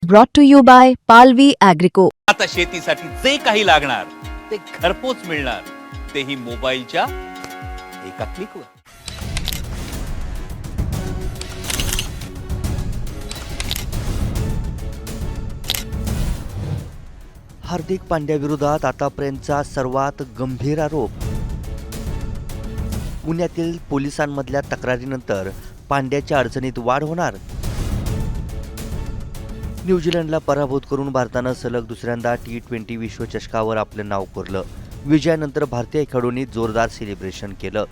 brought to you by Palvi Agrico. आता शेतीसाठी जे काही लागणार ते घरपोच मिळणार, तेही मोबाईलच्या एका क्लिकवर. हार्दिक पांड्या विरोधात आतापर्यंतचा सर्वात गंभीर आरोप. पुण्यातील पोलिसांमधल्या तक्रारीनंतर पांड्याच्या अडचणीत वाढ होणार. न्यूझीलंडला पराभूत करून भारतानं सलग दुसऱ्यांदा T20 विश्वचषकावर आपलं नाव कोरलं. विजयानंतर भारतीय खेळाडूंनी जोरदार सेलिब्रेशन केलं.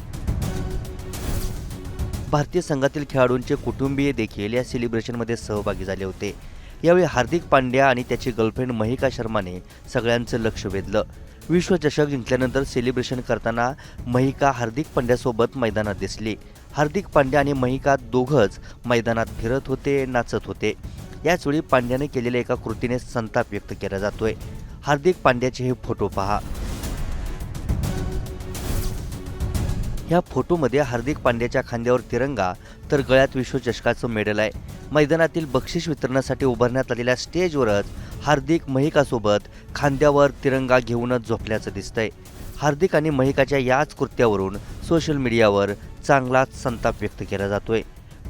भारतीय संघातील खेळाडूंचे कुटुंबीय देखील या सेलिब्रेशनमध्ये सहभागी झाले होते. यावेळी हार्दिक पांड्या आणि त्याची गर्लफ्रेंड महिका शर्माने सगळ्यांचं लक्ष वेधलं. विश्वचषक जिंकल्यानंतर सेलिब्रेशन करताना महिका हार्दिक पांड्यासोबत मैदानात दिसली. हार्दिक पांड्या आणि महिका दोघंच मैदानात फिरत होते, नाचत होते. याचवेळी पांड्याने केलेल्या एका कृतीने संताप व्यक्त केला जातोय. हार्दिक पांड्याचे हे फोटो पहा. या फोटोमध्ये हार्दिक पांड्याच्या खांद्यावर तिरंगा तर गळ्यात विश्वचषकाचं मेडल आहे. मैदानातील बक्षीस वितरणासाठी उभारण्यात आलेल्या स्टेजवरच हार्दिक महिकासोबत खांद्यावर तिरंगा घेऊनच झोपल्याचं दिसतंय. हार्दिक आणि महिकाच्या याच कृत्यावरून सोशल मीडियावर चांगलाच संताप व्यक्त केला जातोय.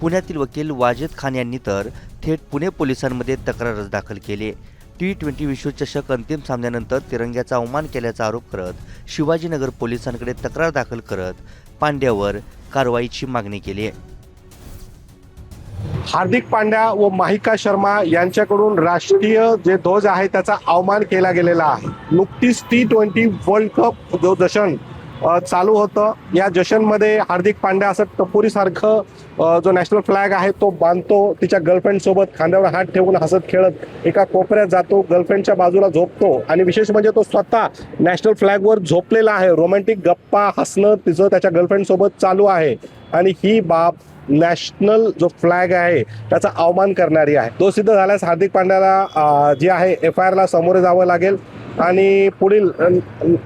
पुण्यातील वकील वाजिद खान यांनी तर थेट पुणे पोलिसांमध्ये तक्रारच दाखल केली. T20 विश्वचषक अंतिम सामन्यानंतर तिरंग्याचा अवमान केल्याचा आरोप करत शिवाजीनगर पोलिसांकडे तक्रार दाखल करत पांड्यावर कारवाईची मागणी केली आहे. हार्दिक पांड्या व महिका शर्मा यांच्याकडून राष्ट्रीय जे ध्वज आहे त्याचा अवमान केला गेलेला आहे. नुकतीच T20 वर्ल्ड कप जो जशन चालू होतं, या जशनमध्ये हार्दिक पांड्या असं टपोरीसारखं जो नॅशनल फ्लॅग आहे तो बांधतो. तिच्या गर्लफ्रेंड सोबत खांद्यावर हात ठेवून हसत खेळत एका कोपऱ्यात जातो, गर्लफ्रेंडच्या बाजूला झोपतो आणि विशेष म्हणजे तो स्वतः नॅशनल फ्लॅगवर झोपलेला आहे. रोमॅन्टिक गप्पा हसणं तिचं त्याच्या गर्लफ्रेंड सोबत चालू आहे आणि ही बाब नॅशनल जो फ्लॅग आहे त्याचा अवमान करणारी आहे. तो सिद्ध झाल्यास हार्दिक पांड्याला जी आहे FIR ला सामोरे जावं लागेल आणि पुढील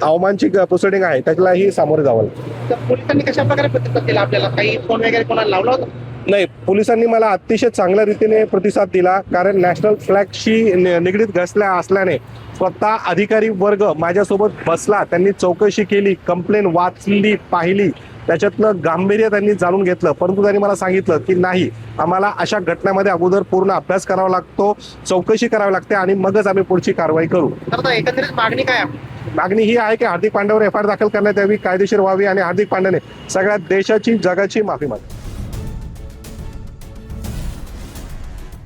अवमानची प्रोसिडिंग आहे त्यालाही सामोरे जावं लागेल. तर पोलिसांनी कशा प्रकारे प्रतिसाद दिला आपल्याला? काही फोन वगैरे कोणाला लावला होता? नाही, पोलिसांनी मला अतिशय चांगल्या रीतीने प्रतिसाद दिला, कारण नॅशनल फ्लॅगशी निगडीत असल्याने स्वतः अधिकारी वर्ग माझ्यासोबत बसला. त्यांनी चौकशी केली, कंप्लेन वाचली, पाहिली, त्याच्यातलं गांभीर्य त्यांनी जाणून घेतलं. परंतु त्यांनी मला सांगितलं की नाही, आम्हाला अशा घटनांमध्ये अगोदर पूर्ण अभ्यास करावा लागतो, चौकशी करावी लागते आणि मगच आम्ही पुढची कारवाई करू. तर एकंदरीत मागणी काय आहे? मागणी ही आहे की हार्दिक पांड्यावर FIR दाखल करण्यात यावी, कायदेशीर व्हावी आणि हार्दिक पांड्याने सगळ्या देशाची जगाची माफी मागावी.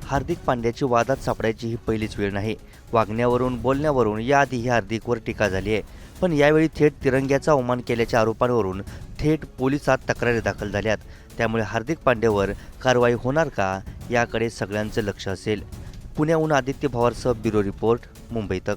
हार्दिक पांड्याची वादात सापडायची ही पहिलीच वेळ नाही. वागण्यावरून, बोलण्यावरून याआधीही हार्दिकवर टीका झाली आहे. पण यावेळी थेट तिरंग्याचा अवमान केल्याच्या आरोपांवरून थेट पोलिसात तक्रारी दाखल झाल्यात. त्यामुळे हार्दिक पांड्यावर कारवाई होणार का, याकडे सगळ्यांचं लक्ष असेल. पुण्याहून आदित्य भवारसह ब्युरो रिपोर्ट, मुंबई तक.